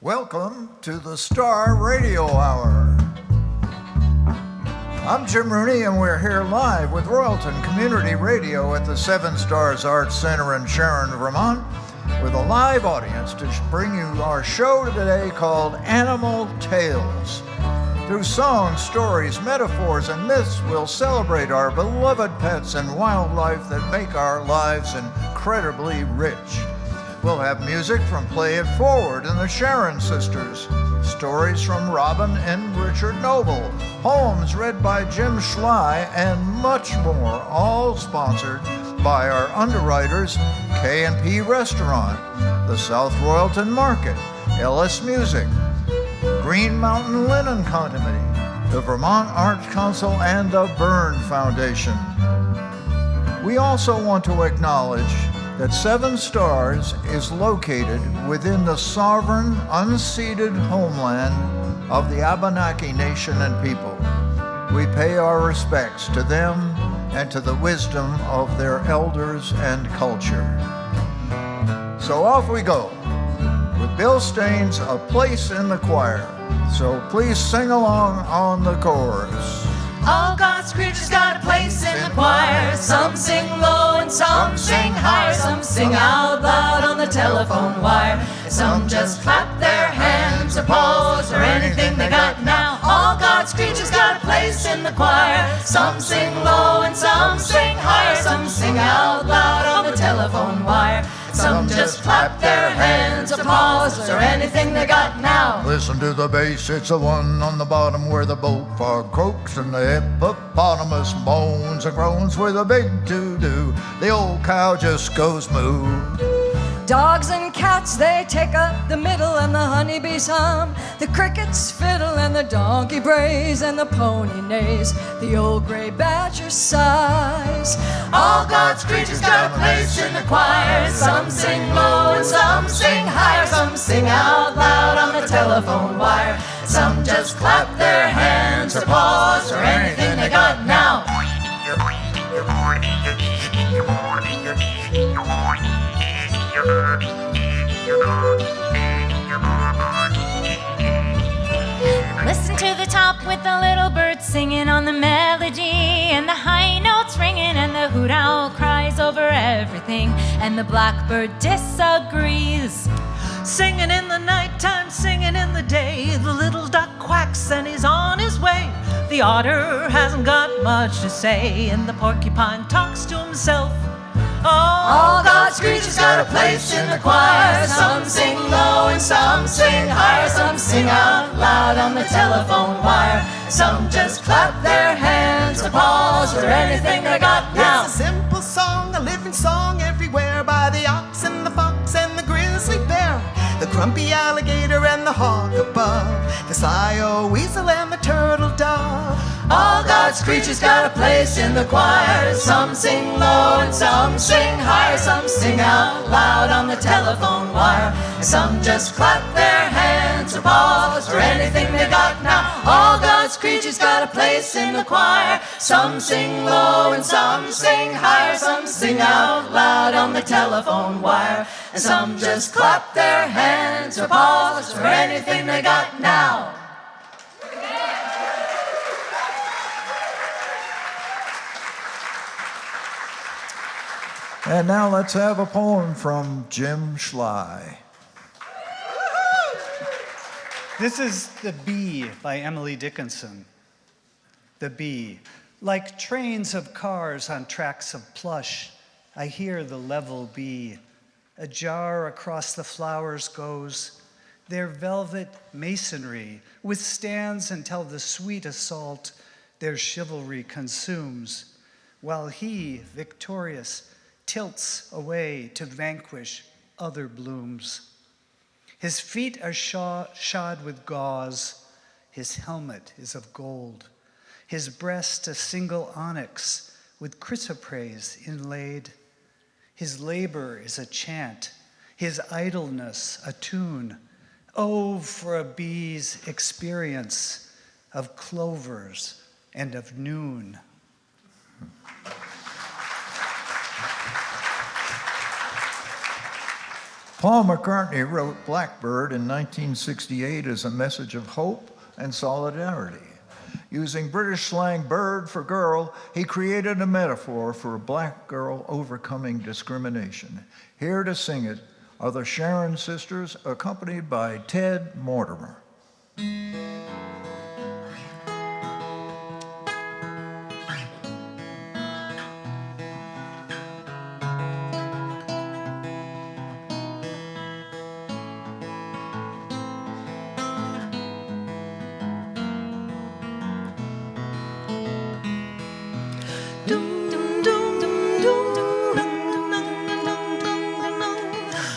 Welcome to the Star Radio Hour. I'm Jim Rooney, and we're here live with Royalton Community Radio at the Seven Stars Arts Center in Sharon, Vermont, with a live audience to bring you our show today called Animal Tales. Through songs, stories, metaphors, and myths, we'll celebrate our beloved pets and wildlife that make our lives incredibly rich. We'll have music from Play It Forward and the Sharon Sisters, stories from Robin and Richard Noble, poems read by Jim Schley, and much more, all sponsored by our underwriters, K&P Restaurant, the South Royalton Market, LS Music, Green Mountain Linen Company, the Vermont Arts Council, and the Byrne Foundation. We also want to acknowledge that Seven Stars is located within the sovereign, unceded homeland of the Abenaki Nation and people. We pay our respects to them and to the wisdom of their elders and culture. So off we go with Bill Staines' A Place in the Choir. So please sing along on the chorus. All God's creatures got a place in the choir. Some sing low and some sing higher. Some sing out loud on the telephone wire. Some just clap their hands or paws or anything they got now. All God's creatures got a place in the choir. Some sing low and some sing higher. Some sing out loud on the telephone wire. Some just clap their hands or paws or anything they got now. Listen to the bass, it's the one on the bottom where the bullfrog croaks and the hippopotamus moans and groans with a big to-do. The old cow just goes moo. Dogs and cats, they take up the middle, and the honeybees hum. The crickets fiddle, and the donkey brays, and the pony neighs. The old gray badger sighs. All God's creatures got a place in the choir. Some sing low and some sing higher. Some sing out loud on the telephone wire. Some just clap their hands or paws or anything they got now. Listen to the top with the little birds singing on the melody, and the high notes ringing, and the hoot owl cries over everything, and the blackbird disagrees. Singing in the nighttime, singing in the day, the little duck quacks and he's on his way. The otter hasn't got much to say, and the porcupine talks to himself. All God's creatures got a place in the choir. Some sing low and some sing higher. Some sing out loud on the telephone wire. Some just clap their hands or paws or anything they got now. It's a simple song, a living song everywhere, by the ox and the fox and the grizzly bear, the grumpy alligator and the hawk above, the sly old weasel and the turtle dove. All God's creatures got a place in the choir. Some sing low and some sing higher. Some sing out loud on the telephone wire. Some just clap their hands or paws or anything they got now. All God's creatures got a place in the choir. Some sing low and some sing higher. Some sing out loud on the telephone wire. And some just clap their hands or paws or anything they got now. And now let's have a poem from Jim Schley. This is The Bee by Emily Dickinson. The bee. Like trains of cars on tracks of plush, I hear the level bee. A jar across the flowers goes. Their velvet masonry withstands until the sweet assault their chivalry consumes, while he, victorious, tilts away to vanquish other blooms. His feet are shod with gauze. His helmet is of gold. His breast a single onyx with chrysoprase inlaid. His labor is a chant, his idleness a tune. Oh, for a bee's experience of clovers and of noon. Paul McCartney wrote Blackbird in 1968 as a message of hope and solidarity. Using British slang bird for girl, he created a metaphor for a black girl overcoming discrimination. Here to sing it are the Sharon sisters, accompanied by Ted Mortimer.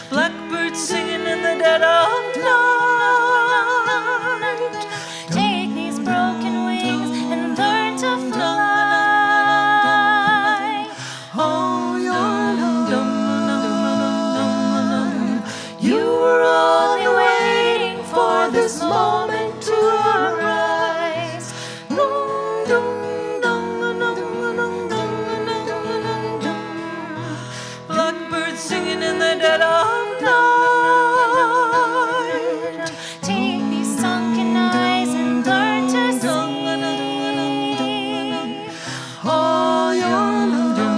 Blackbird singing in the dead of night. Take these broken wings and learn to fly. All your love. You were only waiting for this moment to arise. Blackbird singing in the dead of night. Take these sunken eyes and learn to see. All your love.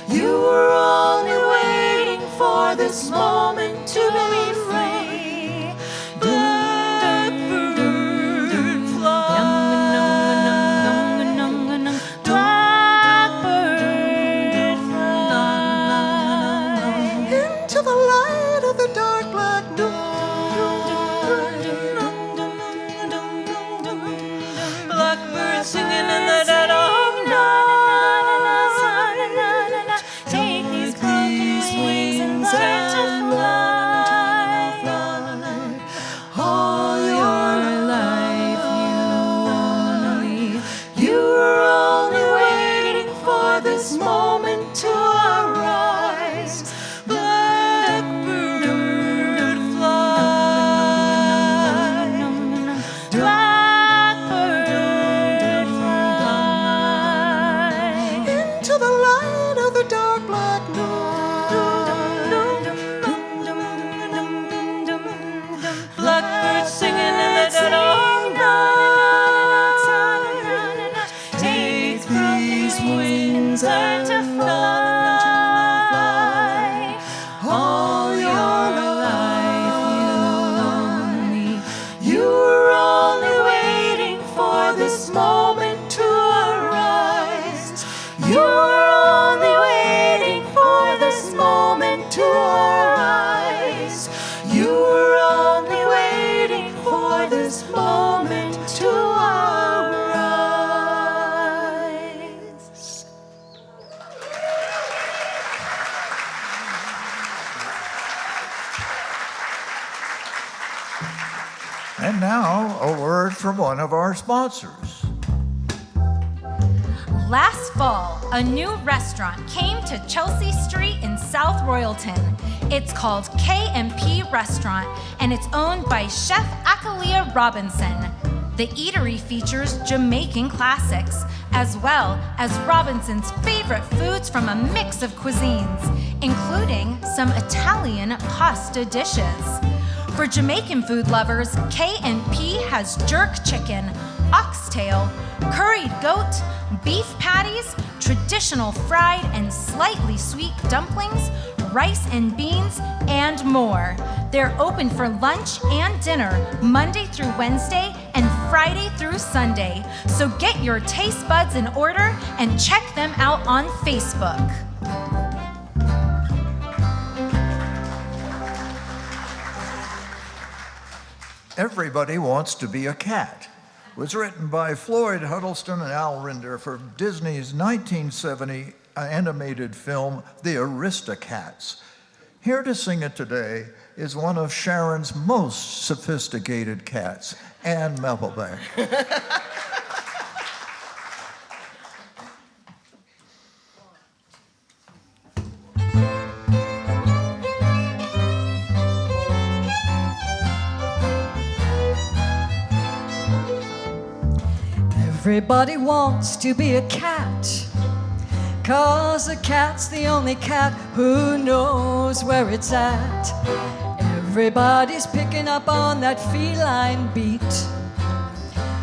You were only waiting for this moment to be free. Blackbird fly. Blackbird fly. Into the light of the dark black night. Blackbird singing in the dead of night. Take these broken wings and learn to fly. All your life you were only waiting for this moment to arise. Blackbird fly. Blackbird fly. Into the light of the dark black night. Blackbird singing in the dead of night. Take these wings, learn to fly. All your life you were only waiting for this moment to arise. You were only waiting for this moment to arise. You were only waiting for this moment to arise. And now, a word from one of our sponsors. Last fall, a new restaurant came to Chelsea Street in South Royalton. It's called K&P Restaurant, and it's owned by Chef Akalia Robinson. The eatery features Jamaican classics, as well as Robinson's favorite foods from a mix of cuisines, including some Italian pasta dishes. For Jamaican food lovers, K&P has jerk chicken, oxtail, curried goat, beef patties, traditional fried and slightly sweet dumplings, rice and beans, and more. They're open for lunch and dinner Monday through Wednesday and Friday through Sunday. So get your taste buds in order and check them out on Facebook. Everybody Wants to Be a Cat was written by Floyd Huddleston and Al Rinder for Disney's 1970 animated film, The Aristocats. Here to sing it today is one of Sharon's most sophisticated cats, Ann Mellebeck. Everybody wants to be a cat, 'cause a cat's the only cat who knows where it's at. Everybody's picking up on that feline beat,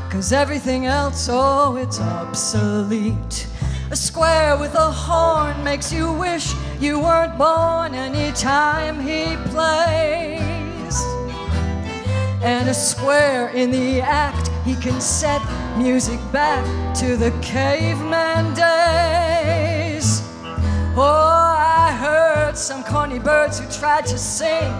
'cause everything else, oh, it's obsolete. A square with a horn makes you wish you weren't born anytime he plays. And a square in the act, he can set music back to the caveman days. Oh, I heard some corny birds who tried to sing,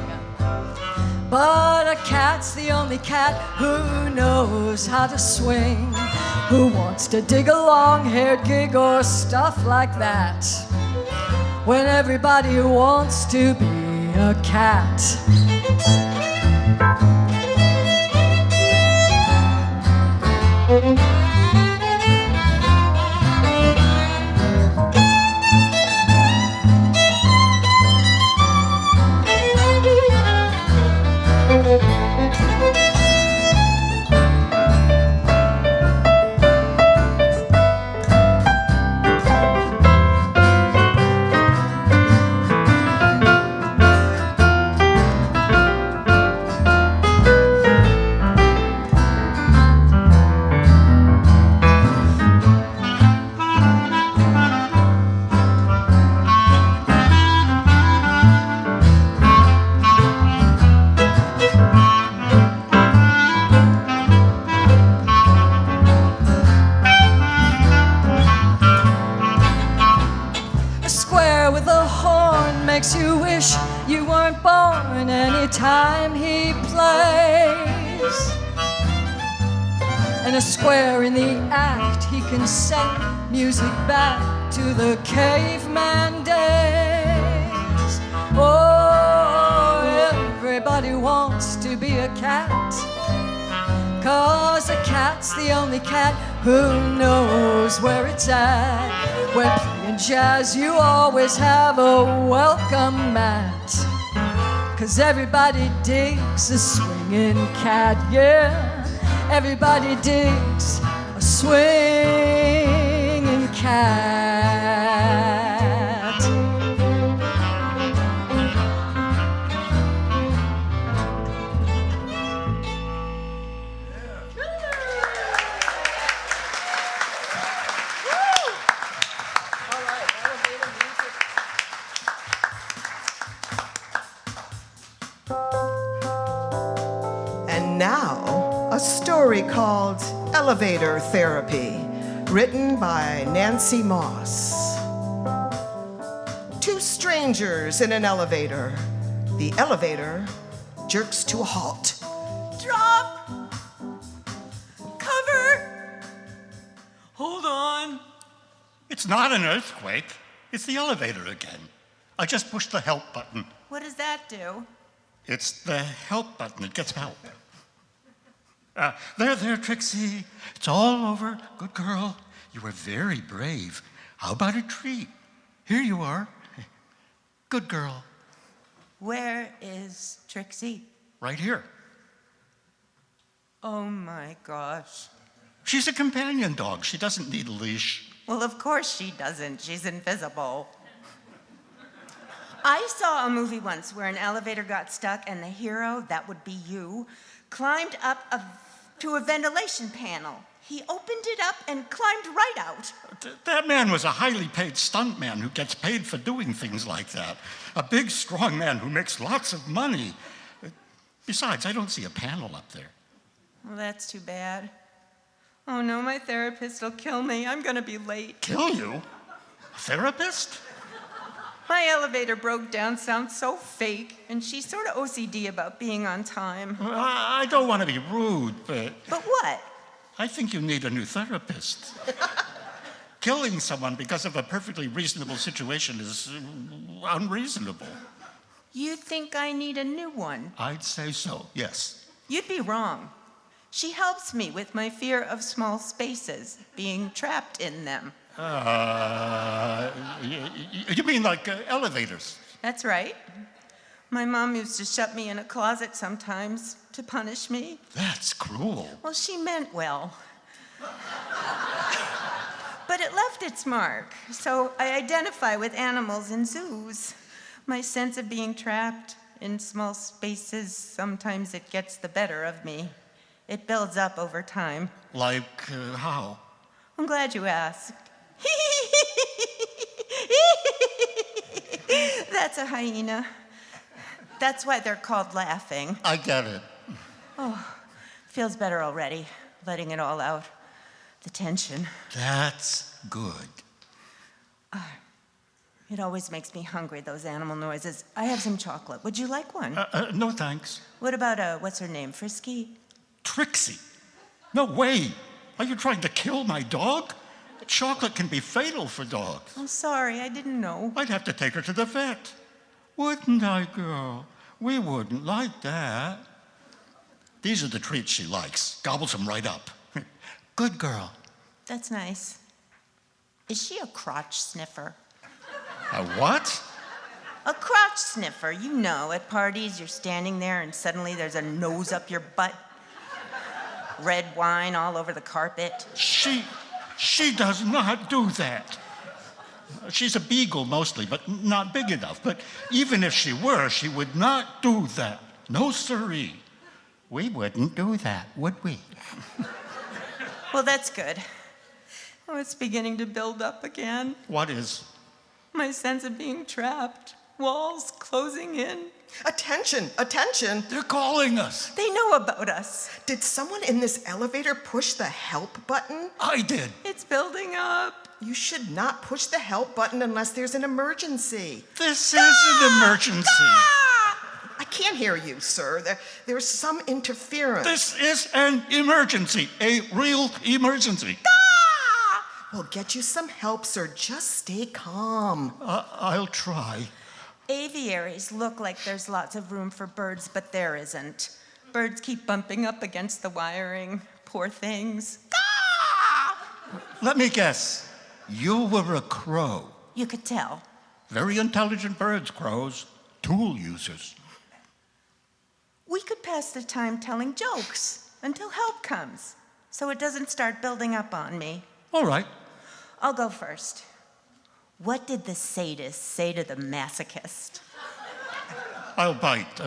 but a cat's the only cat who knows how to swing. Who wants to dig a long-haired gig or stuff like that, when everybody wants to be a cat? Makes you wish you weren't born anytime he plays. And a square in the act, he can set music back to the caveman days. Oh, everybody wants to be a cat, 'cause a cat's the only cat who knows where it's at. When playing jazz, you always have a welcome mat, 'cause everybody digs a swinging cat, yeah. Everybody digs a swinging cat. Now, a story called Elevator Therapy, written by Nancy Moss. Two strangers in an elevator. The elevator jerks to a halt. Drop! Cover! Hold on. It's not an earthquake. It's the elevator again. I just pushed the help button. What does that do? It's the help button. It gets help. There, Trixie. It's all over. Good girl. You were very brave. How about a treat? Here you are. Good girl. Where is Trixie? Right here. Oh my gosh. She's a companion dog. She doesn't need a leash. Well, of course she doesn't. She's invisible. I saw a movie once where an elevator got stuck and the hero, that would be you, climbed up to a ventilation panel. He opened it up and climbed right out. That man was a highly paid stuntman who gets paid for doing things like that. A big, strong man who makes lots of money. Besides, I don't see a panel up there. Well, that's too bad. Oh no, my therapist will kill me. I'm gonna be late. Kill you? A therapist? My elevator broke down sounds so fake, and she's sort of OCD about being on time. I don't want to be rude, but... But what? I think you need a new therapist. Killing someone because of a perfectly reasonable situation is unreasonable. You think I need a new one? I'd say so, yes. You'd be wrong. She helps me with my fear of small spaces, being trapped in them. You mean like elevators? That's right. My mom used to shut me in a closet sometimes to punish me. That's cruel. Well, she meant well. but it left its mark. So I identify with animals in zoos. My sense of being trapped in small spaces, sometimes it gets the better of me. It builds up over time. Like how? I'm glad you asked. That's a hyena. That's why they're called laughing. I get it. Feels better already, letting it all out. The tension. That's good. It always makes me hungry, those animal noises. I have some chocolate. Would you like one? No thanks. What about, what's her name, Frisky? Trixie? No way. Are you trying to kill my dog? Chocolate can be fatal for dogs. I'm sorry, I didn't know. I'd have to take her to the vet. Wouldn't I, girl? We wouldn't like that. These are the treats she likes. Gobbles them right up. Good girl. That's nice. Is she a crotch sniffer? A what? A crotch sniffer, you know, at parties you're standing there and suddenly there's a nose up your butt. Red wine all over the carpet. She does not do that. She's a beagle mostly, but not big enough. But even if she were, she would not do that. No siree. We wouldn't do that, would we? Well, that's good. Oh, it's beginning to build up again. What is? My sense of being trapped. Walls closing in. Attention, attention. They're calling us. They know about us. Did someone in this elevator push the help button? I did. It's building up. You should not push the help button unless there's an emergency. This is an emergency. I can't hear you, sir. There's some interference. This is an emergency. A real emergency. We'll get you some help, sir. Just stay calm. I'll try. Aviaries look like there's lots of room for birds, but there isn't. Birds keep bumping up against the wiring. Poor things. Let me guess. You were a crow. You could tell. Very intelligent birds, crows. Tool users. We could pass the time telling jokes until help comes, so it doesn't start building up on me. All right. I'll go first. What did the sadist say to the masochist? I'll bite.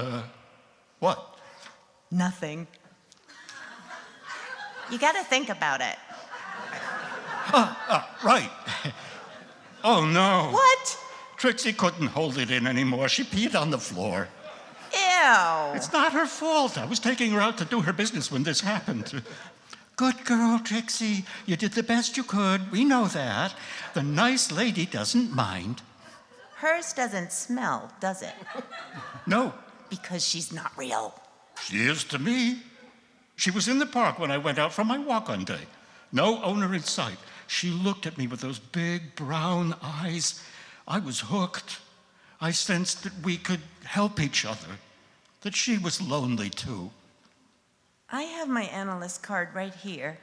What? Nothing. You gotta think about it. Right. Oh, no. What? Trixie couldn't hold it in anymore. She peed on the floor. Ew. It's not her fault. I was taking her out to do her business when this happened. Good girl, Trixie. You did the best you could. We know that. The nice lady doesn't mind. Hers doesn't smell, does it? No. Because she's not real. She is to me. She was in the park when I went out for my walk one day. No owner in sight. She looked at me with those big brown eyes. I was hooked. I sensed that we could help each other, that she was lonely too. I have my analyst card right here,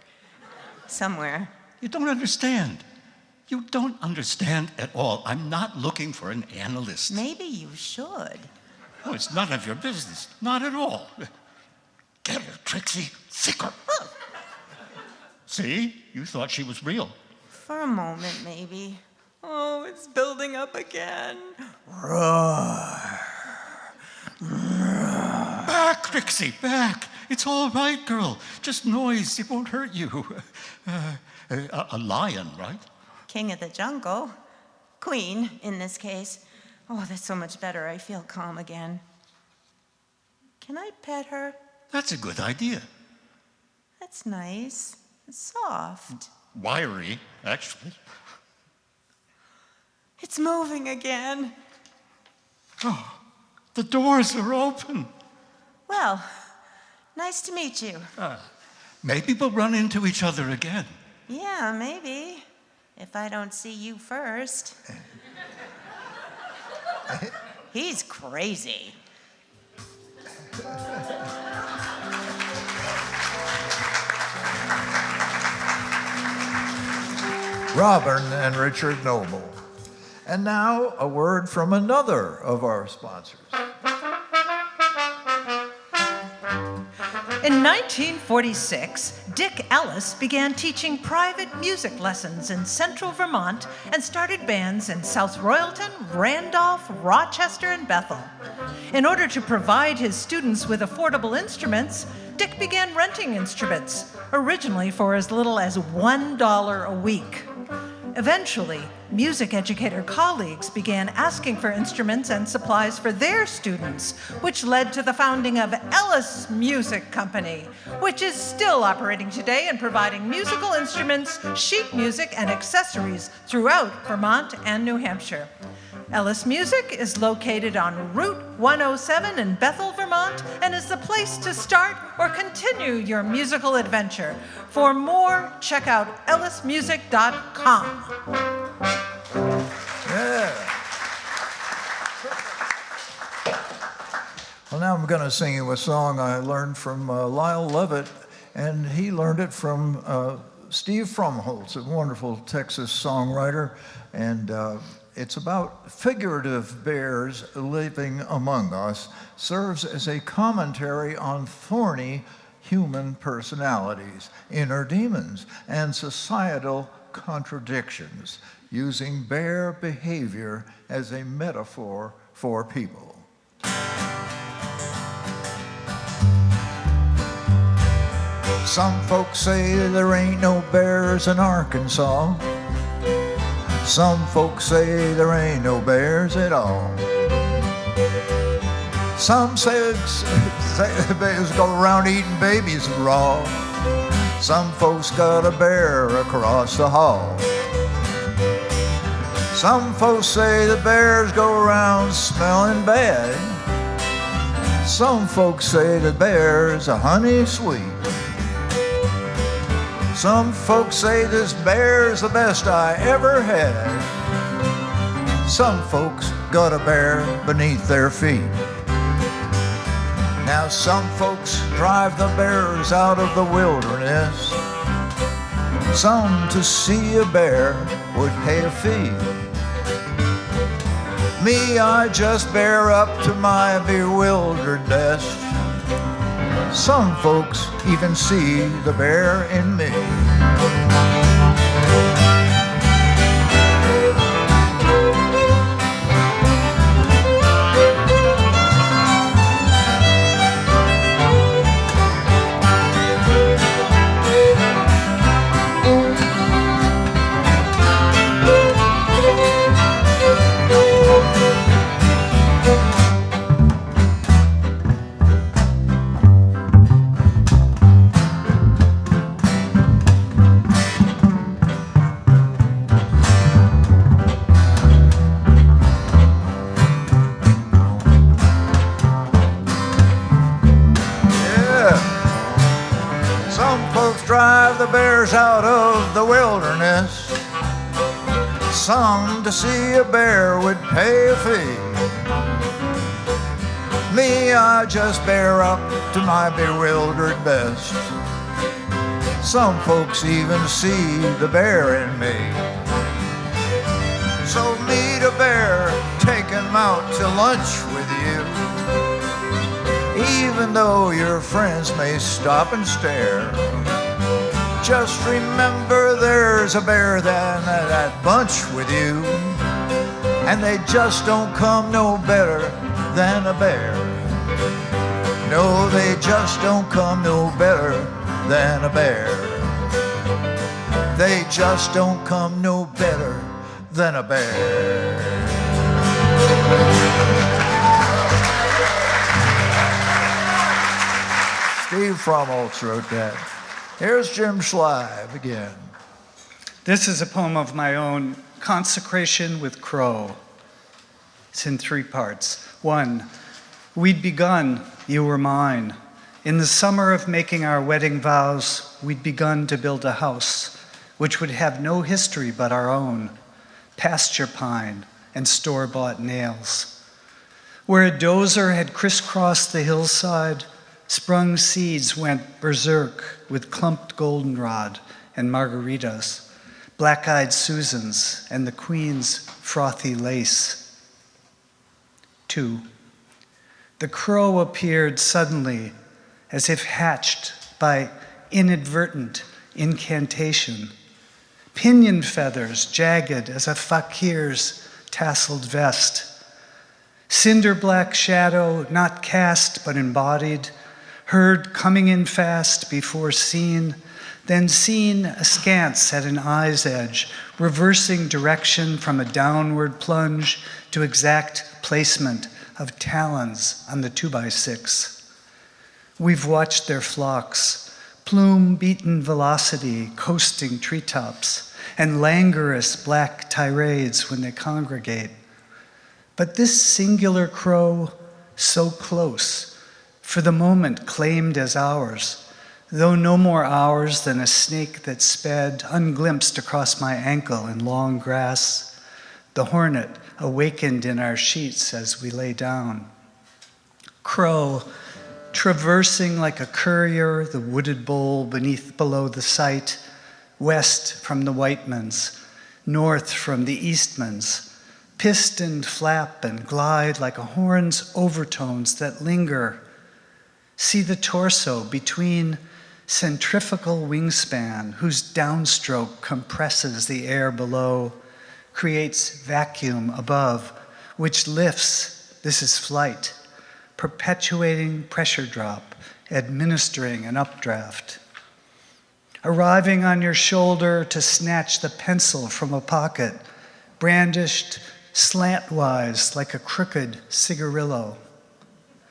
somewhere. You don't understand. You don't understand at all. I'm not looking for an analyst. Maybe you should. Oh, it's none of your business. Not at all. Get her, Trixie. Thicker. See? You thought she was real. For a moment, maybe. Oh, it's building up again. Back, Trixie, back. It's all right, girl. Just noise. It won't hurt you. A lion, right? King of the jungle. Queen, in this case. Oh, that's so much better. I feel calm again. Can I pet her? That's a good idea. That's nice. It's soft. Wiry, actually. It's moving again. Oh, the doors are open. Well, nice to meet you. Maybe we'll run into each other again. Yeah, maybe. If I don't see you first. He's crazy. Robin and Richard Noble. And now a word from another of our sponsors. In 1946, Dick Ellis began teaching private music lessons in central Vermont and started bands in South Royalton, Randolph, Rochester, and Bethel. In order to provide his students with affordable instruments, Dick began renting instruments, originally for as little as $1 a week. Eventually, music educator colleagues began asking for instruments and supplies for their students, which led to the founding of Ellis Music Company, which is still operating today and providing musical instruments, sheet music, and accessories throughout Vermont and New Hampshire. Ellis Music is located on Route 107 in Bethel, Vermont, and is the place to start or continue your musical adventure. For more, check out ellismusic.com. Yeah. Well, now I'm going to sing you a song I learned from Lyle Lovett, and he learned it from Steve Fromholtz, a wonderful Texas songwriter, and it's about figurative bears living among us, serves as a commentary on thorny human personalities, inner demons, and societal contradictions, using bear behavior as a metaphor for people. Some folks say there ain't no bears in Arkansas. Some folks say there ain't no bears at all. Some say the bears go around eating babies raw. Some folks got a bear across the hall. Some folks say the bears go around smelling bad. Some folks say the bear's a honey sweet. Some folks say this bear's the best I ever had. Some folks got a bear beneath their feet. Now some folks drive the bears out of the wilderness. Some to see a bear would pay a fee. Me, I just bear up to my bewilderedness. Some folks even see the bear in me. Out of the wilderness, some to see a bear would pay a fee. Me, I just bear up to my bewildered best. Some folks even see the bear in me. So meet a bear, take him out to lunch with you, even though your friends may stop and stare. Just remember there's a bear than that bunch with you, and they just don't come no better than a bear. No, they just don't come no better than a bear. They just don't come no better than a bear. Steve Fromholtz wrote that. Here's Jim Schleib again. This is a poem of my own, Consecration with Crow. It's in 3 parts. 1, we'd begun, you were mine. In the summer of making our wedding vows, we'd begun to build a house, which would have no history but our own, pasture pine and store-bought nails. Where a dozer had crisscrossed the hillside, sprung seeds went berserk with clumped goldenrod and margaritas, black-eyed Susans and the Queen's frothy lace. 2, the crow appeared suddenly as if hatched by inadvertent incantation. Pinion feathers jagged as a fakir's tasseled vest. Cinder black shadow, not cast but embodied, heard coming in fast before seen, then seen askance at an eye's edge, reversing direction from a downward plunge to exact placement of talons on the 2x6. We've watched their flocks, plume-beaten velocity coasting treetops, and languorous black tirades when they congregate. But this singular crow, so close, for the moment claimed as ours, though no more ours than a snake that sped unglimpsed across my ankle in long grass, the hornet awakened in our sheets as we lay down. Crow, traversing like a courier the wooded bowl below the site, west from the Whitemans, north from the Eastmans, pistoned flap and glide like a horn's overtones that linger. See the torso between centrifugal wingspan whose downstroke compresses the air below, creates vacuum above, which lifts, this is flight, perpetuating pressure drop, administering an updraft. Arriving on your shoulder to snatch the pencil from a pocket, brandished slantwise like a crooked cigarillo.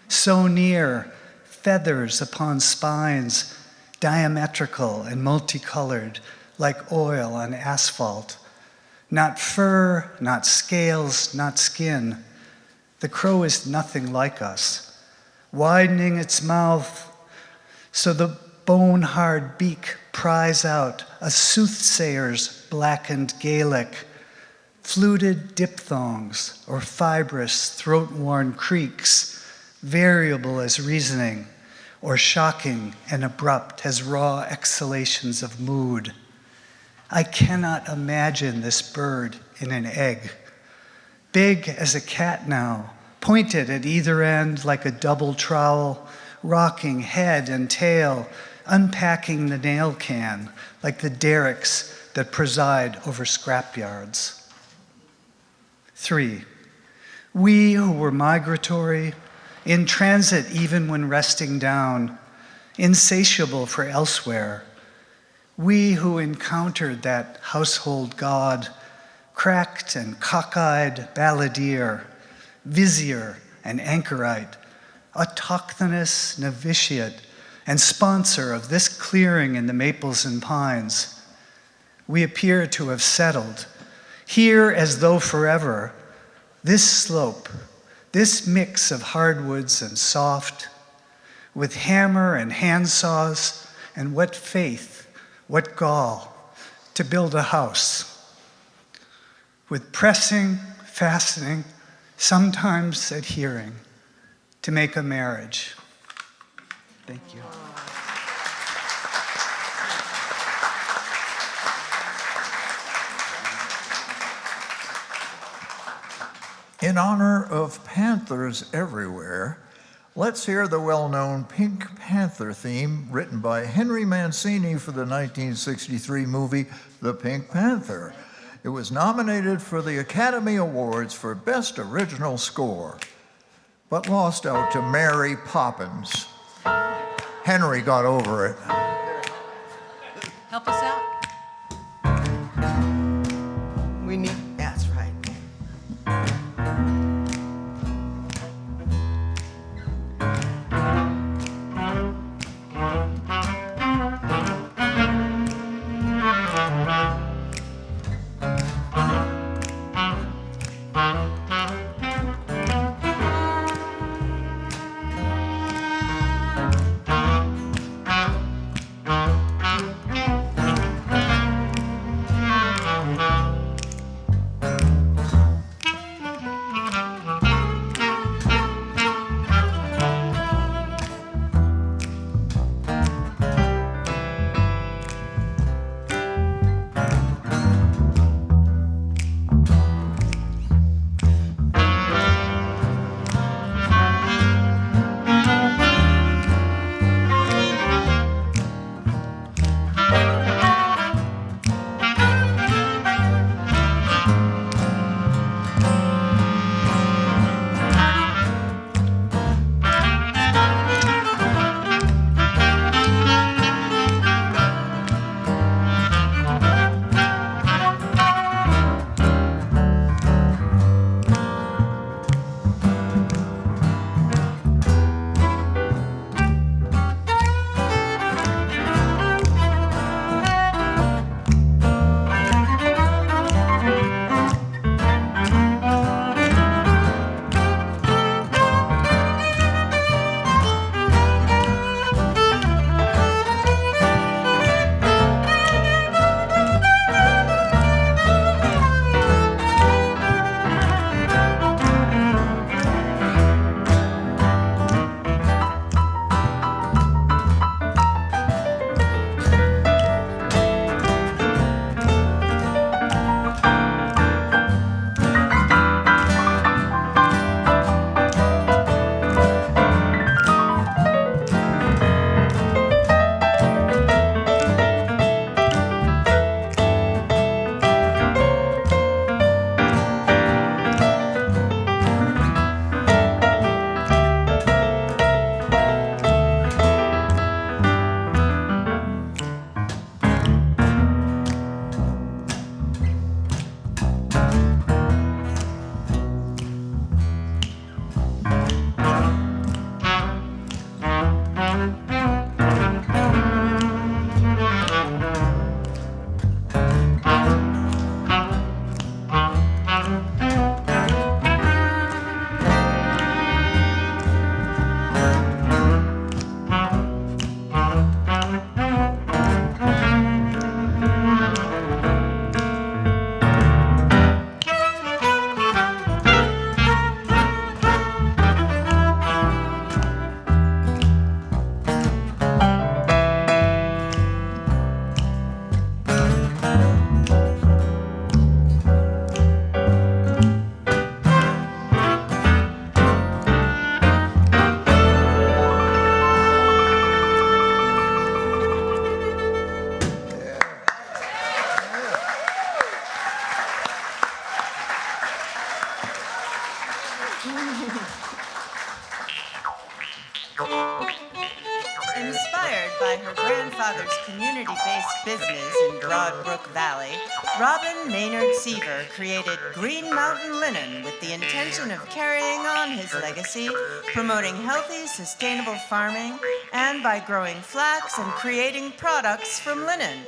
So near, feathers upon spines, diametrical and multicolored, like oil on asphalt. Not fur, not scales, not skin. The crow is nothing like us, widening its mouth so the bone-hard beak pries out a soothsayer's blackened Gaelic, fluted diphthongs or fibrous throat-worn creaks, variable as reasoning, or shocking and abrupt as raw exhalations of mood. I cannot imagine this bird in an egg. Big as a cat now, pointed at either end like a double trowel, rocking head and tail, unpacking the nail can like the derricks that preside over scrapyards. 3, we who were migratory, in transit even when resting down, insatiable for elsewhere, we who encountered that household god, cracked and cockeyed balladeer, vizier and anchorite, autochthonous novitiate, and sponsor of this clearing in the maples and pines, we appear to have settled, here as though forever, this slope, this mix of hardwoods and soft, with hammer and handsaws, and what faith, what gall, to build a house. With pressing, fastening, sometimes adhering, to make a marriage. Thank you. In honor of panthers everywhere, let's hear the well-known Pink Panther theme written by Henry Mancini for the 1963 movie The Pink Panther. It was nominated for the Academy Awards for Best Original Score, but lost out to Mary Poppins. Henry got over it. Help us out. We need, that's right. Inspired by her grandfather's community-based business in Broadbrook Valley, Robin Maynard Seaver created Green Mountain Linen with the intention of carrying on his legacy, promoting healthy, sustainable farming, and by growing flax and creating products from linen.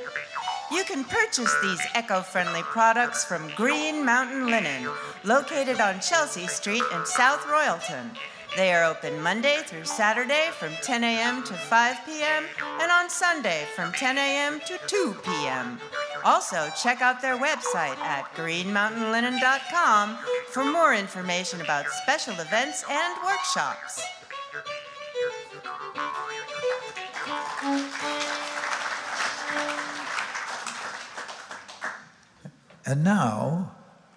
You can purchase these eco-friendly products from Green Mountain Linen, located on Chelsea Street in South Royalton. They are open Monday through Saturday from 10 a.m. to 5 p.m. and on Sunday from 10 a.m. to 2 p.m. Also, check out their website at greenmountainlinen.com for more information about special events and workshops. And now,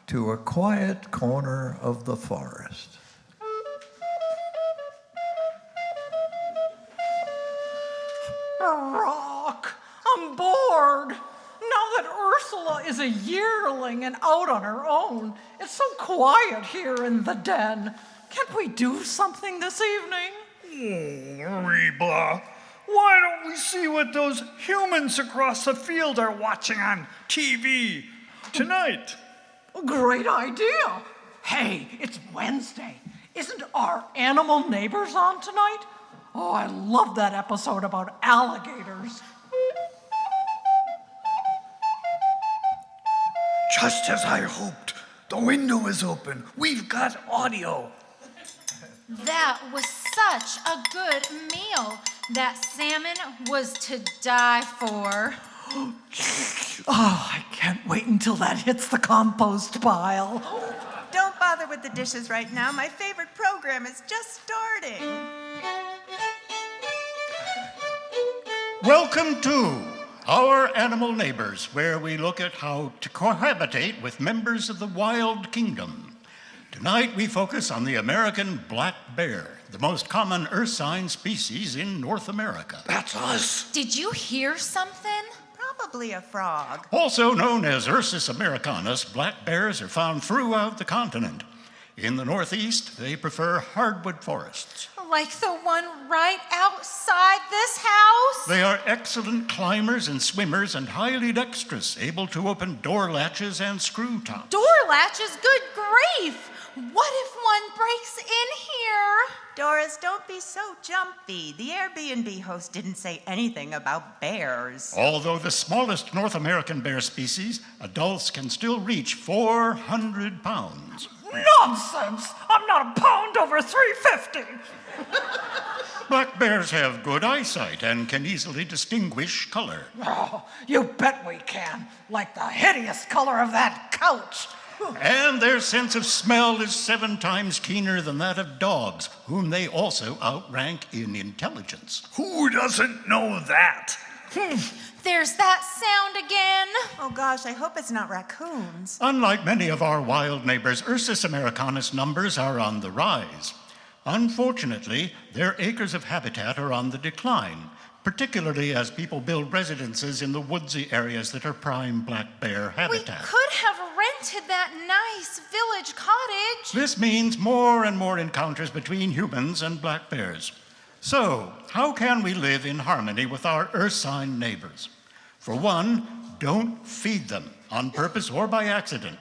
to a quiet corner of the forest. Rock, I'm bored. Now that Ursula is a yearling and out on her own, it's so quiet here in the den. Can't we do something this evening? Oh, Reba, why don't we see what those humans across the field are watching on TV tonight? Great idea. Hey, it's Wednesday. Isn't our animal neighbors on tonight? Oh, I love that episode about alligators. Just as I hoped. The window is open. We've got audio. That was such a good meal. That salmon was to die for. Oh, I can't wait until that hits the compost pile. Don't bother with the dishes right now. My favorite program is just starting. Welcome to Our Animal Neighbors, where we look at how to cohabitate with members of the wild kingdom. Tonight we focus on the American black bear, the most common ursine species in North America. That's us. Did you hear something? Probably a frog. Also known as Ursus americanus, black bears are found throughout the continent. In the Northeast, they prefer hardwood forests. Like the one right outside this house? They are excellent climbers and swimmers and highly dexterous, able to open door latches and screw tops. Door latches? Good grief! What if one breaks in here? Doris, don't be so jumpy. The Airbnb host didn't say anything about bears. Although the smallest North American bear species, adults can still reach 400 pounds. Nonsense! I'm not a pound over 350. Black bears have good eyesight and can easily distinguish color. Oh, you bet we can. Like the hideous color of that couch. And their sense of smell is 7 times keener than that of dogs, whom they also outrank in intelligence. Who doesn't know that? There's that sound again. Oh gosh, I hope it's not raccoons. Unlike many of our wild neighbors, Ursus americanus numbers are on the rise. Unfortunately, their acres of habitat are on the decline, particularly as people build residences in the woodsy areas that are prime black bear We habitat. could have rented that nice village cottage. This means more and more encounters between humans and black bears. So, how can we live in harmony with our ursine neighbors? For one, don't feed them, on purpose or by accident.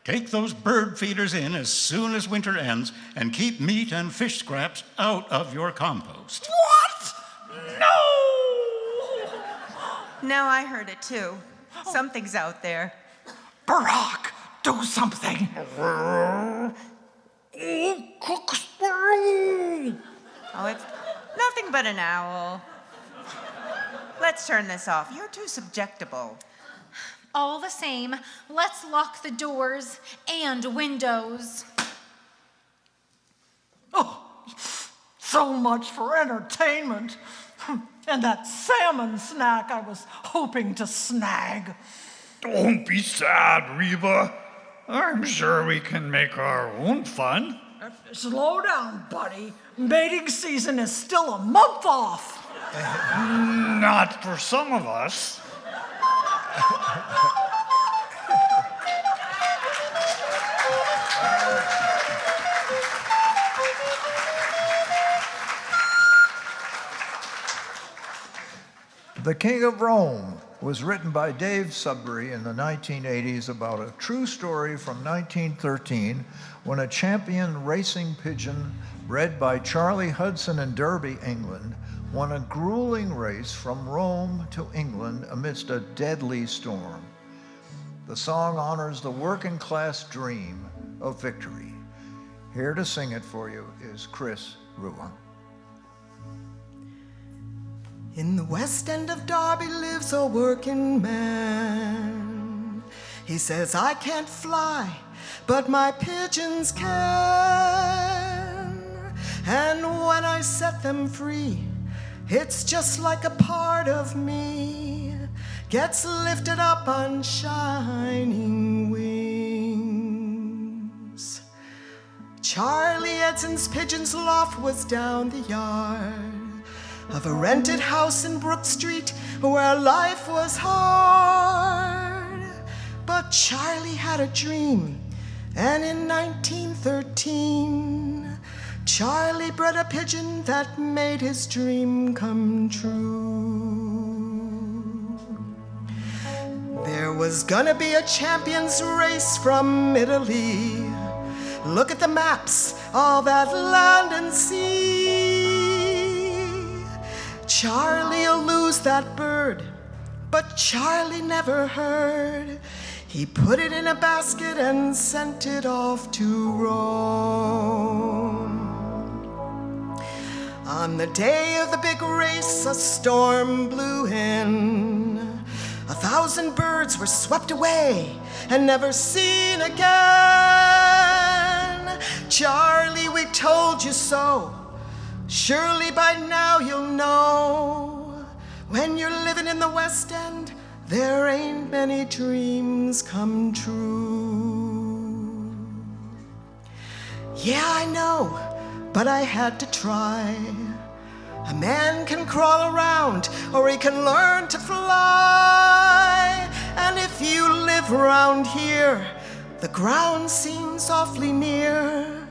Take those bird feeders in as soon as winter ends and keep meat and fish scraps out of your compost. What? No! No, I heard it too. Something's out there. Barack, do something. Oh, it's nothing but an owl. Let's turn this off. You're too subjectable. All the same, let's lock the doors and windows. Oh, so much for entertainment. And that salmon snack I was hoping to snag. Don't be sad, Reba. I'm sure we can make our own fun. Slow down, buddy. Mating season is still a month off. Not for some of us. The King of Rome was written by Dave Sudbury in the 1980s about a true story from 1913 when a champion racing pigeon bred by Charlie Hudson in Derby, England, won a grueling race from Rome to England amidst a deadly storm. The song honors the working class dream of victory. Here to sing it for you is Chris Rua. In the west end of Derby lives a working man. He says, I can't fly, but my pigeons can. And when I set them free, it's just like a part of me gets lifted up on shining wings. Charlie Edson's pigeon's loft was down the yard of a rented house in Brook Street where life was hard. But Charlie had a dream, and in 1913, Charlie bred a pigeon that made his dream come true. There was gonna be a champions race from Italy. Look at the maps, all that land and sea. Charlie'll lose that bird, but Charlie never heard. He put it in a basket and sent it off to Rome. On the day of the big race, a storm blew in. 1,000 birds were swept away and never seen again. Charlie, we told you so. Surely by now you'll know, when you're living in the West End, there ain't many dreams come true. Yeah, I know, but I had to try. A man can crawl around, or he can learn to fly. And if you live around here, the ground seems awfully near.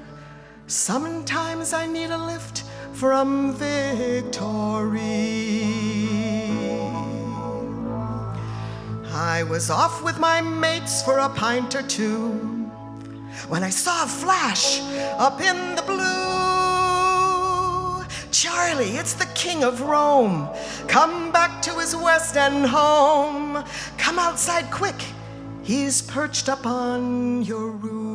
Sometimes I need a lift from Victory. I was off with my mates for a pint or two when I saw a flash up in the blue. Charlie, it's the King of Rome, come back to his West End home. Come outside quick, he's perched up on your roof.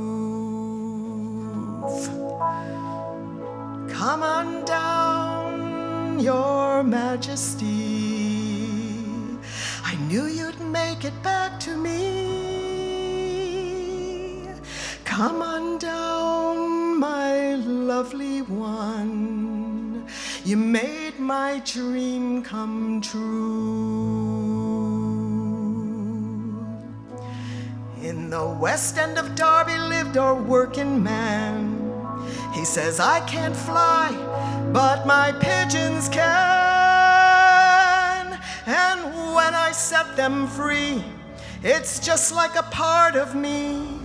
Come on down, Your Majesty. I knew you'd make it back to me. Come on down, my lovely one. You made my dream come true. In the West End of Derby lived a working man. He says, I can't fly, but my pigeons can. And when I set them free, it's just like a part of me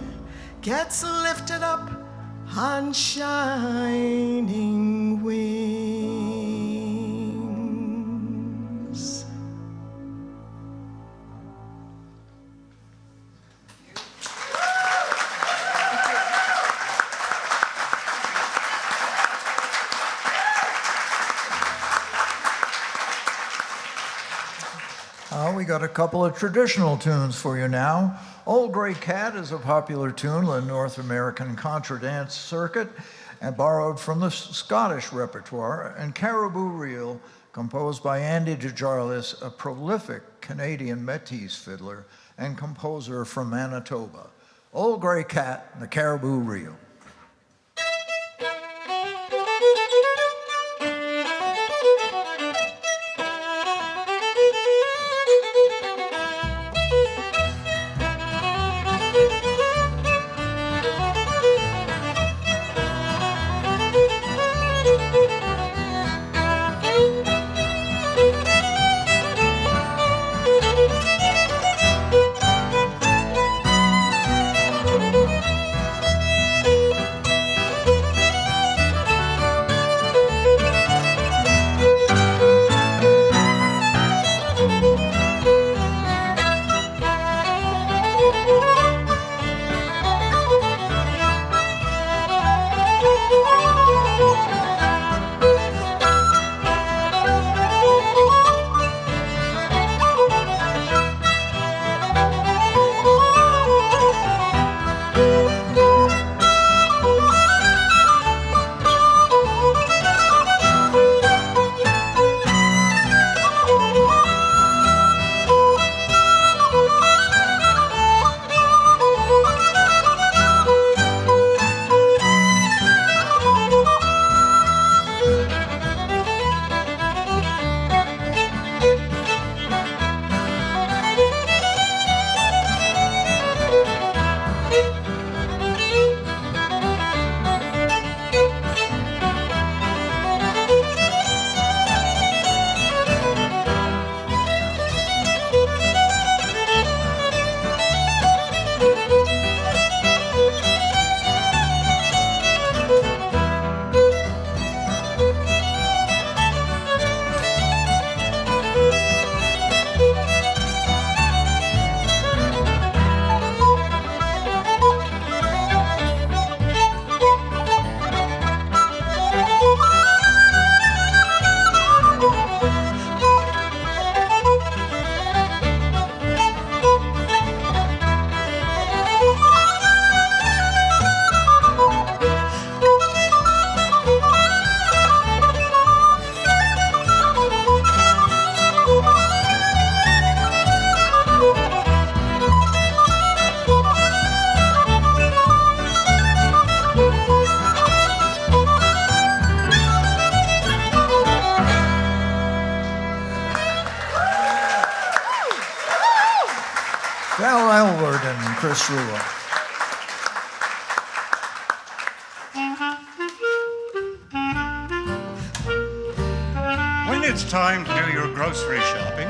gets lifted up on shining wings. We got a couple of traditional tunes for you now. Old Grey Cat is a popular tune on the North American contra dance circuit and borrowed from the Scottish repertoire, and Caribou Reel, composed by Andy DeJarlis, a prolific Canadian Métis fiddler and composer from Manitoba. Old Grey Cat, the Caribou Reel. Ursula. When it's time to do your grocery shopping,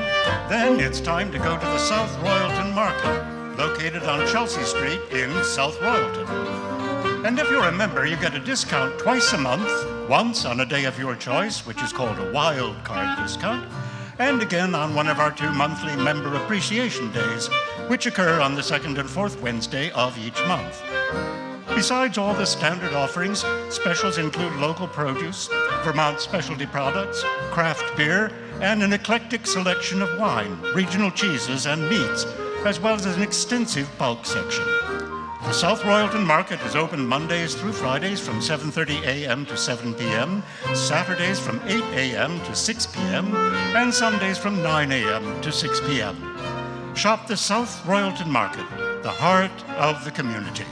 then it's time to go to the South Royalton Market, located on Chelsea Street in South Royalton. And if you're a member, you get a discount twice a month, once on a day of your choice, which is called a wild card discount, and again on one of our 2 monthly member appreciation days, which occur on the second and fourth Wednesday of each month. Besides all the standard offerings, specials include local produce, Vermont specialty products, craft beer, and an eclectic selection of wine, regional cheeses, and meats, as well as an extensive bulk section. The South Royalton Market is open Mondays through Fridays from 7:30 a.m. to 7 p.m., Saturdays from 8 a.m. to 6 p.m., and Sundays from 9 a.m. to 6 p.m. Shop the South Royalton Market, the heart of the community.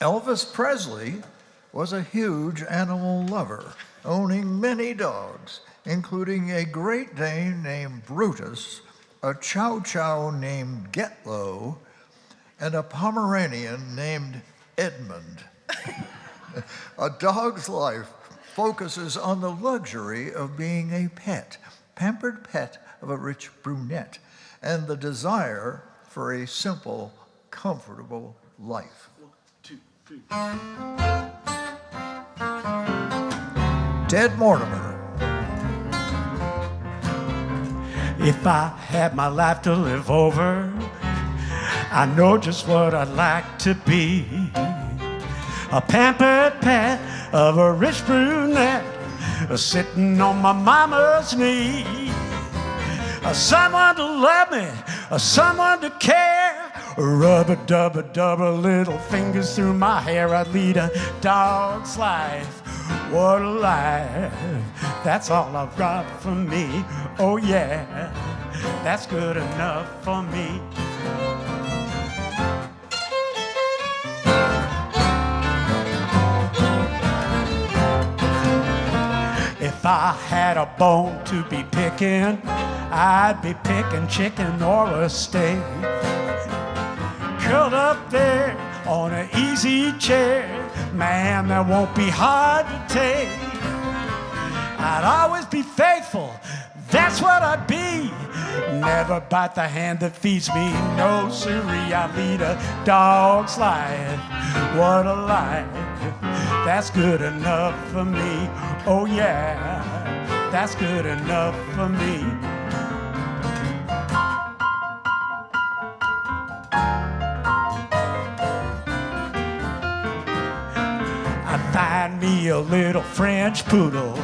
Elvis Presley was a huge animal lover, owning many dogs, including a Great Dane named Brutus, a Chow Chow named Getlow, and a Pomeranian named Edmund. A dog's life focuses on the luxury of being a pet, pampered pet of a rich brunette, and the desire for a simple, comfortable life. Ted Mortimer. If I had my life to live over, I know just what I'd like to be. A pampered pet of a rich brunette, sitting on my mama's knee. Someone to love me, someone to care. Rub-a-dub-a-dub-a little fingers through my hair. I'd lead a dog's life. What a life. That's all I've got for me. Oh yeah, that's good enough for me. If I had a bone to be picking, I'd be picking chicken or a steak. Curled up there on an easy chair, man, that won't be hard to take. I'd always be faithful, that's what I'd be. Never bite the hand that feeds me, no siree. I lead a dog's life, what a life. That's good enough for me, oh yeah, that's good enough for me. Find me a little French poodle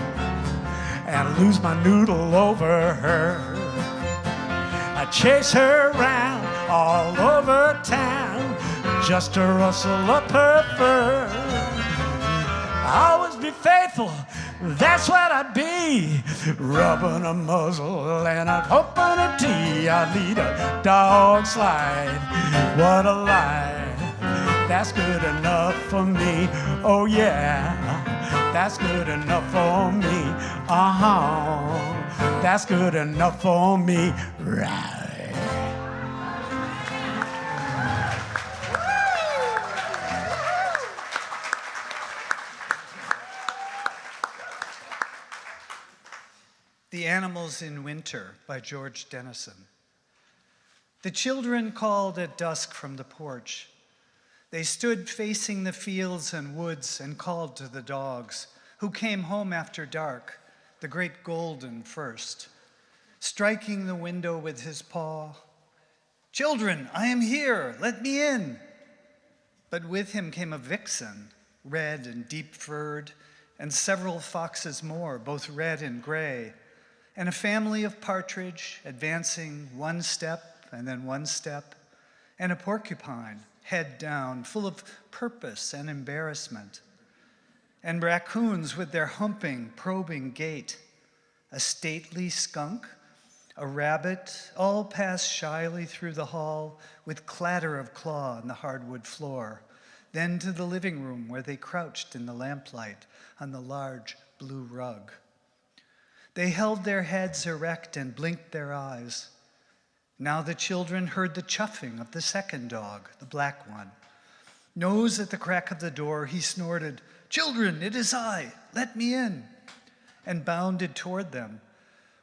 and lose my noodle over her. I chase her around all over town just to rustle up her fur. I always be faithful, that's what I'd be. Rubbing a muzzle and I'd hoping a tea. I lead a dog's life, what a life. That's good enough for me, oh yeah, that's good enough for me, that's good enough for me, right. The Animals in Winter by George Dennison. The children called at dusk from the porch. They stood facing the fields and woods and called to the dogs, who came home after dark, the great Golden first, striking the window with his paw. "Children, I am here, let me in." But with him came a vixen, red and deep-furred, and several foxes more, both red and gray, and a family of partridge advancing one step and then one step, and a porcupine, head down, full of purpose and embarrassment, and raccoons with their humping, probing gait, a stately skunk A rabbit all passed shyly through the hall with clatter of claw on the hardwood floor, then to the living room where they crouched in the lamplight on the large blue rug. They held their heads erect and blinked their eyes. Now the children heard the chuffing of the second dog, the black one. Nose at the crack of the door, he snorted, "Children, it is I, let me in," and bounded toward them,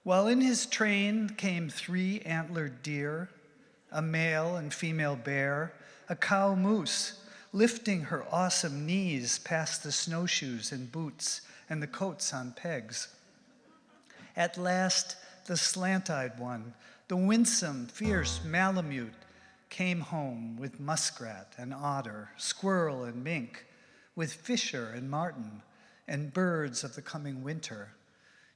while in his train came 3 antlered deer, a male and female bear, a cow moose, lifting her awesome knees past the snowshoes and boots and the coats on pegs. At last, the slant-eyed one, the winsome, fierce Malamute, came home with muskrat and otter, squirrel and mink, with fisher and martin, and birds of the coming winter,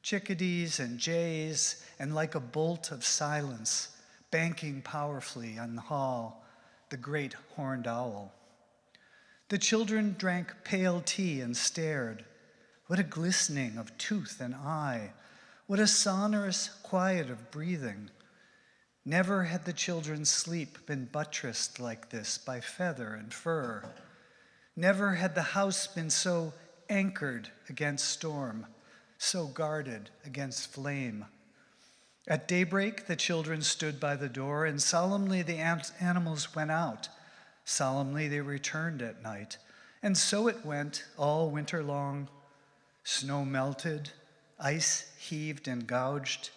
chickadees and jays, and like a bolt of silence, banking powerfully on the hall, the great horned owl. The children drank pale tea and stared. What a glistening of tooth and eye! What a sonorous quiet of breathing! Never had the children's sleep been buttressed like this by feather and fur. Never had the house been so anchored against storm, so guarded against flame. At daybreak, the children stood by the door, and solemnly the animals went out. Solemnly they returned at night. And so it went all winter long. Snow melted, ice heaved and gouged.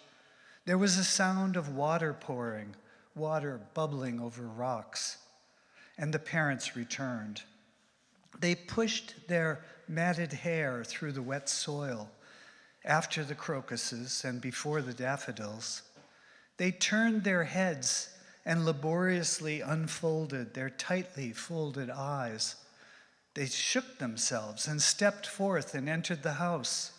There was a sound of water pouring, water bubbling over rocks. And the parents returned. They pushed their matted hair through the wet soil. After the crocuses and before the daffodils, they turned their heads and laboriously unfolded their tightly folded eyes. They shook themselves and stepped forth and entered the house.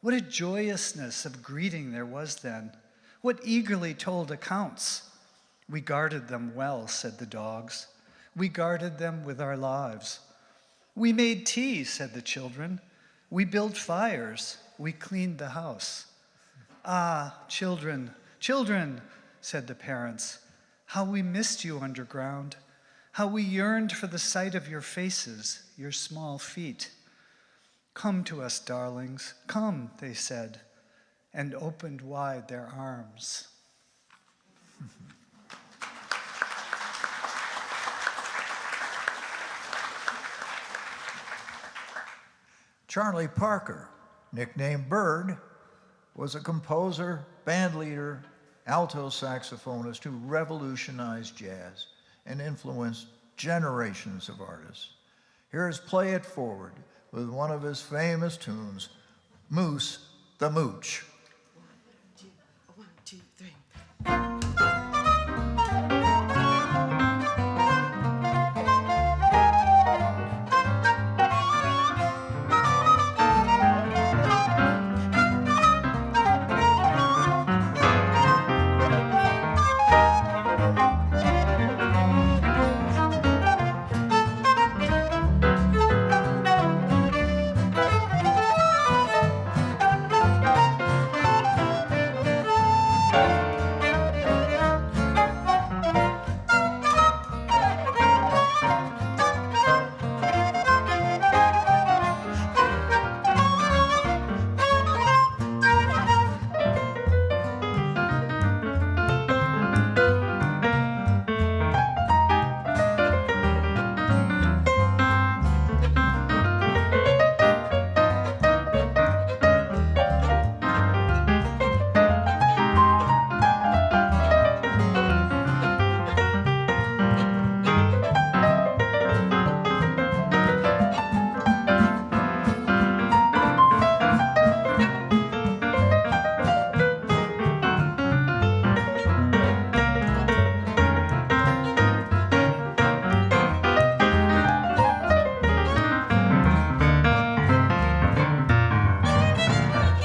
What a joyousness of greeting there was then. What eagerly told accounts. "We guarded them well," said the dogs. "We guarded them with our lives." "We made tea," said the children. "We built fires. We cleaned the house." "Ah, children, children," said the parents, "how we missed you underground, how we yearned for the sight of your faces, your small feet. Come to us, darlings, come," they said, and opened wide their arms. Charlie Parker, nicknamed Bird, was a composer, band leader, alto saxophonist who revolutionized jazz and influenced generations of artists. Here's Play It Forward with one of his famous tunes, Moose the Mooch. 1, 2, 3.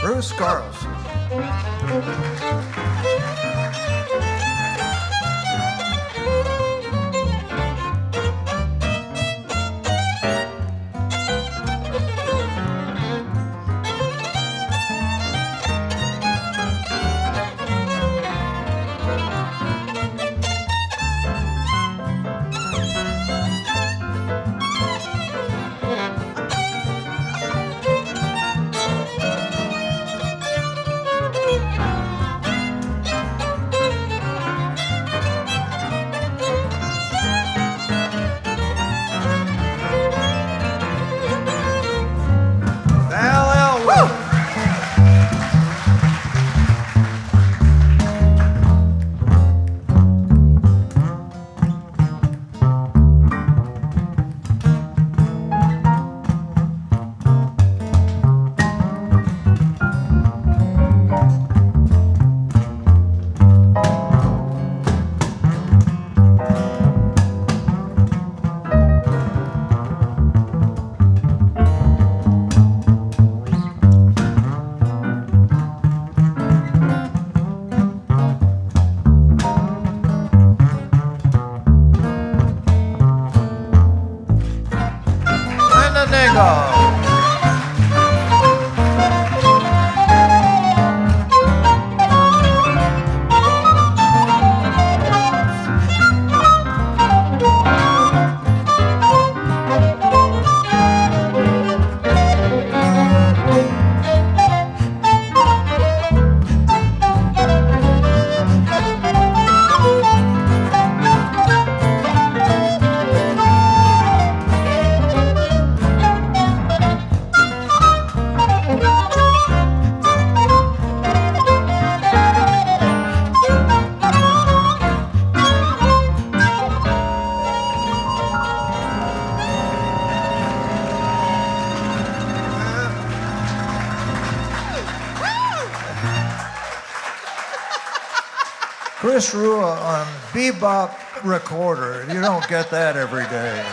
Bruce Carlson. Chris Rua on bebop recorder. You don't get that every day.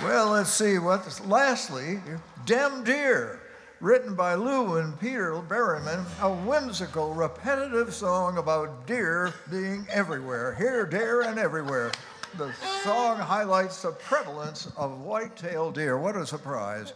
Well, let's see. Lastly, Dem Deer, written by Lou and Peter Berryman, a whimsical, repetitive song about deer being everywhere. Here, there, and everywhere. The song highlights the prevalence of white-tailed deer. What a surprise.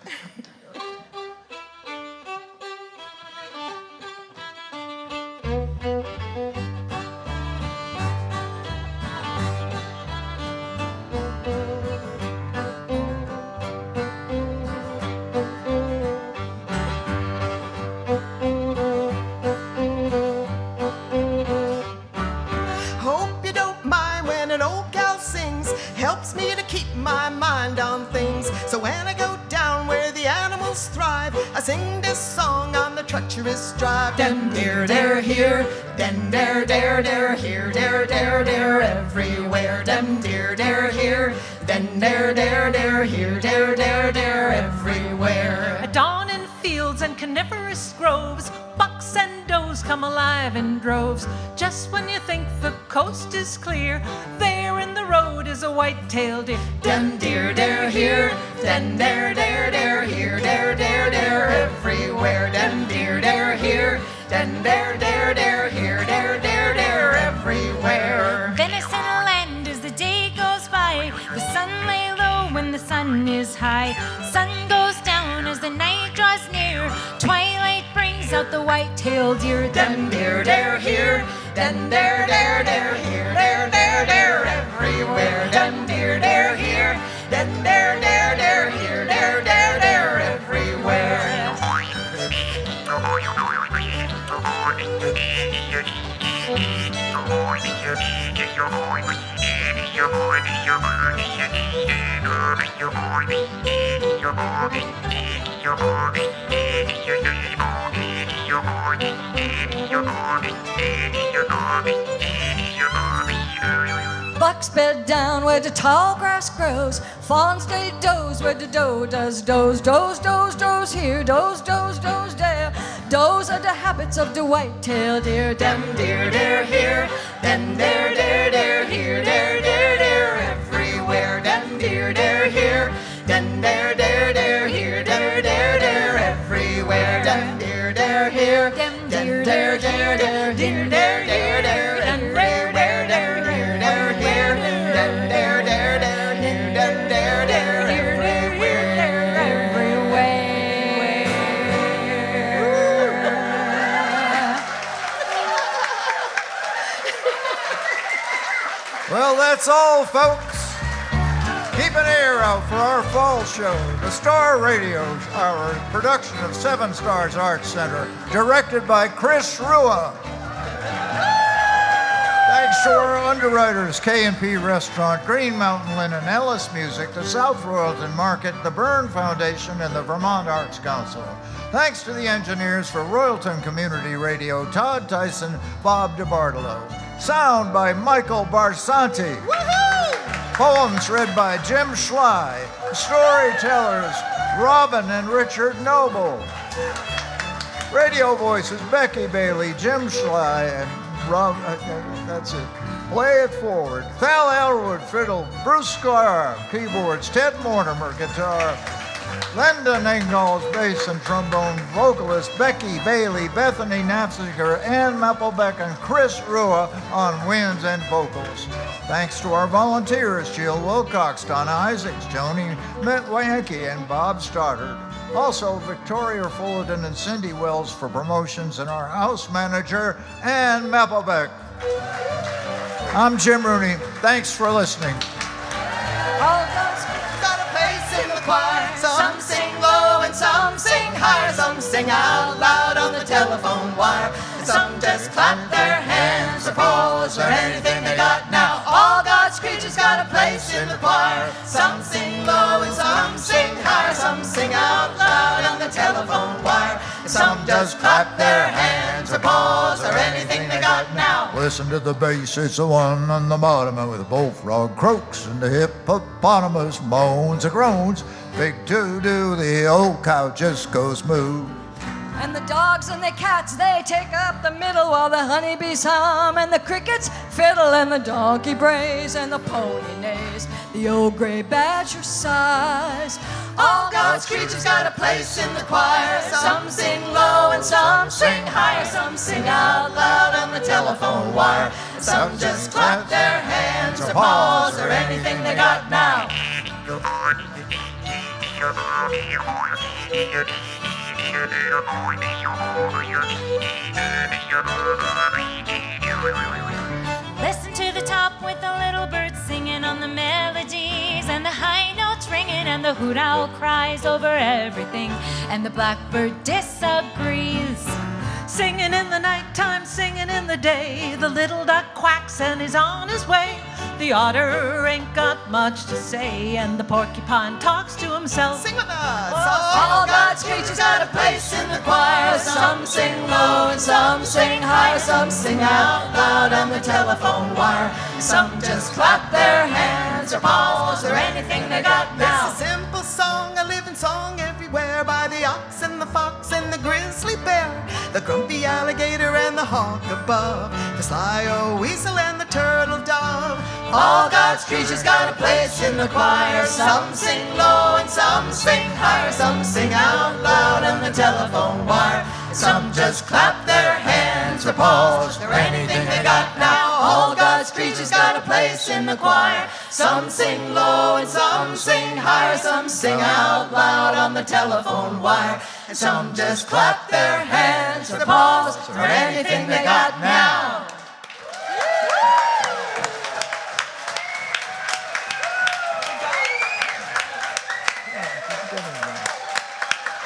Helps me to keep my mind on things. So when I go down where the animals thrive, I sing this song on the treacherous drive. Dem deer, dare here, dem dare, dare, dare here, dare, dare, dare everywhere. Dem deer, dare here, dem dare, dare, dare here, dare, dare, dare everywhere. At dawn in fields and coniferous groves, bucks and does come alive in droves. Just when you think the coast is clear, there in the road is a white-tailed deer. Dem deer, dare here, dem dare, dare, dare here, dare, dare, dare everywhere. Dem deer, dare here, dem dare, dare, dare here, dare, dare, dare everywhere. Venison land as the day goes by. The sun lay low when the sun is high. Sun goes down as the night draws near. Twilight brings out the white-tailed deer. Dem deer, dare here, dem dare, dare, dare here, dare, dare, dare everywhere. Dem deer, dare here, dem dare, dare, dare here, dare, dare, dare everywhere. Bucks bed down where the tall grass grows. Fawns they doze where the doe does doze. Doze, doze, doze here. Doze, doze, doze there. Those are the habits of the white-tailed deer. Dem deer, dare here, dem dare, dare, dare here, dare, dare, dare everywhere. Dem deer, dare here, dem dare, dare, dare here, dare, dare, dare everywhere. Dem deer, dare here, dem dare, dare, dare, dare, dare, dare, dare everywhere. Dare, dare, here, dare here, dem dare, dare, dare here, dem dare, dare Well, that's all, folks. Keep an ear out for our fall show, the Star Radio Hour, production of Seven Stars Arts Center, directed by Chris Rua. Thanks to our underwriters, K&P Restaurant, Green Mountain Linen, Ellis Music, the South Royalton Market, the Byrne Foundation, and the Vermont Arts Council. Thanks to the engineers for Royalton Community Radio, Todd Tyson, Bob DeBartolo. Sound by Michael Barsanti. Woohoo! Poems read by Jim Schley. Storytellers, Robin and Richard Noble. Radio voices, Becky Bailey, Jim Schley, and Rob, that's it. Play it forward. Cal Elwood, fiddle. Bruce Sklar, keyboards. Ted Mortimer, guitar. Linda Ingalls, bass and trombone. Vocalist Becky Bailey, Bethany Knapziger, Ann Mapplebeck, and Chris Rua on winds and vocals. Thanks to our volunteers, Jill Wilcox, Donna Isaacs, Joni Mitwanke, and Bob Stoddard. Also, Victoria Fullerton and Cindy Wells for promotions, and our house manager, Ann Mapplebeck. I'm Jim Rooney. Thanks for listening. All those got a place in the choir. Some sing low and some sing higher. Some sing out loud on the telephone wire. And some just clap their hands or paws or anything they got now. All God's creatures got a place in the choir. Some sing low and some sing higher. Some sing out loud on the telephone wire. And some just clap their hands or paws or anything they got now. Listen to the bass, it's the one on the bottom with the bullfrog croaks and the hippopotamus moans and groans. Big doo-doo, the old cow just goes moo. And the dogs and the cats, they take up the middle while the honeybees hum. And the crickets fiddle and the donkey brays and the pony neighs. The old gray badger sighs. All God's creatures got a place in the choir. Some sing low and some sing higher. Some sing out loud on the telephone wire. Some just clap their hands or paws or anything they got now. Listen to the top with the little birds singing on the melodies, and the high notes ringing, and the hoot owl cries over everything, and the blackbird disagrees. Singing in the nighttime, singing in the day. The little duck quacks and is on his way. The otter ain't got much to say, and the porcupine talks to himself. Sing with us. All God's creatures got a place in the choir. Some sing low and some sing higher. Some sing out loud on the telephone wire. Some just clap their hands or paws or anything they got now. It's a simple song, a living song everywhere, by the ox and the fox and the grizzly bear, the grumpy alligator and the hawk above, the sly old weasel and the turtle dove. All God's creatures got a place in the choir. Some sing low and some sing higher. Some sing out loud on the telephone wire. Some just clap their hands or paws or anything they got now. All God's creatures got a place in the choir. Some sing low and some sing higher. Some sing out loud on the telephone wire. And some just clap their hands or paws or anything they got now.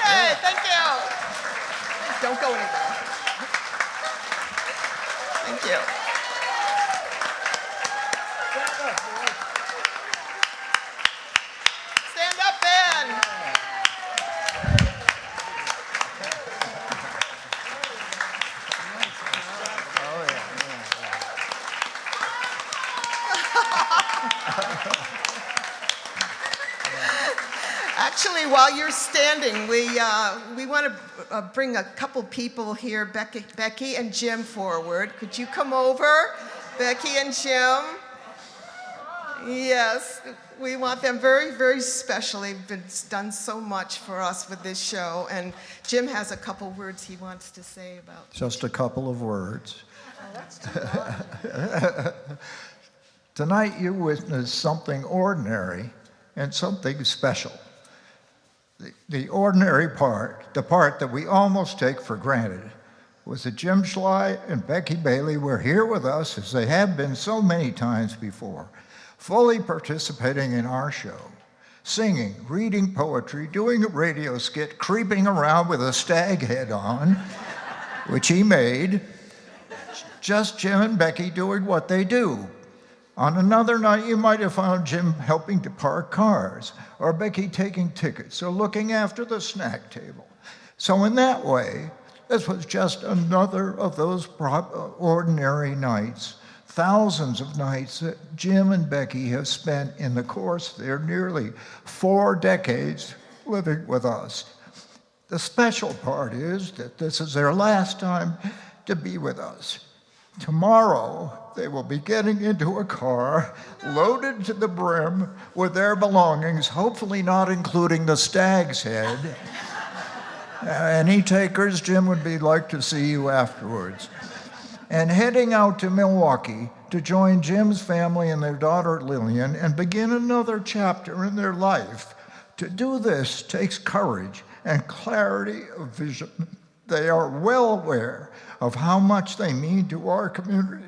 Hey, thank you. Don't go anywhere. Thank you. Stand up, Ben. Actually, while you're standing, we want to bring a couple people here, Becky and Jim, forward. Could you come over, Becky and Jim? Yes, we want them very, very special. They've done so much for us with this show, and Jim has a couple words he wants to say about. Just a couple of words. Oh, that's too long. Tonight you witnessed something ordinary and something special. The ordinary part, the part that we almost take for granted, was that Jim Schley and Becky Bailey were here with us, as they have been so many times before, fully participating in our show, singing, reading poetry, doing a radio skit, creeping around with a stag head on, which he made. Just Jim and Becky doing what they do. On another night, you might have found Jim helping to park cars, or Becky taking tickets, or looking after the snack table. So in that way, this was just another of those ordinary nights, thousands of nights that Jim and Becky have spent in the course of their nearly 4 decades living with us. The special part is that this is their last time to be with us. Tomorrow, they will be getting into a car loaded to the brim with their belongings, hopefully not including the stag's head. Any takers? Jim would be like to see you afterwards. And heading out to Milwaukee to join Jim's family and their daughter Lillian and begin another chapter in their life. To do this takes courage and clarity of vision. They are well aware of how much they mean to our community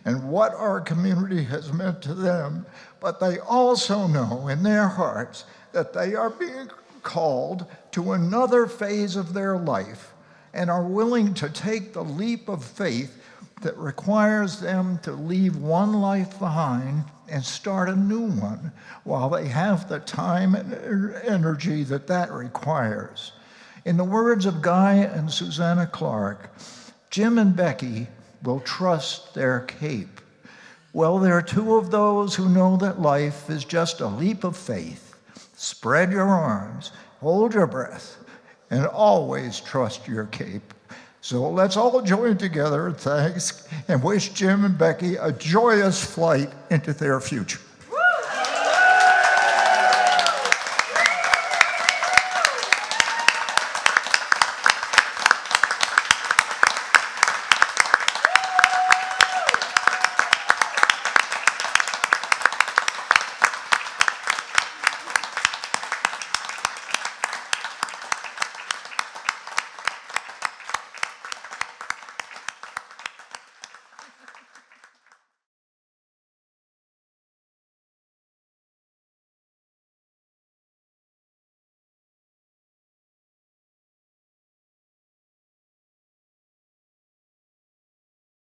and what our community has meant to them, but they also know in their hearts that they are being called to another phase of their life and are willing to take the leap of faith that requires them to leave one life behind and start a new one while they have the time and energy that requires. In the words of Guy and Susanna Clark, Jim and Becky will trust their cape. Well, there are 2 of those who know that life is just a leap of faith. Spread your arms, hold your breath, and always trust your cape. So let's all join together in thanks and wish Jim and Becky a joyous flight into their future.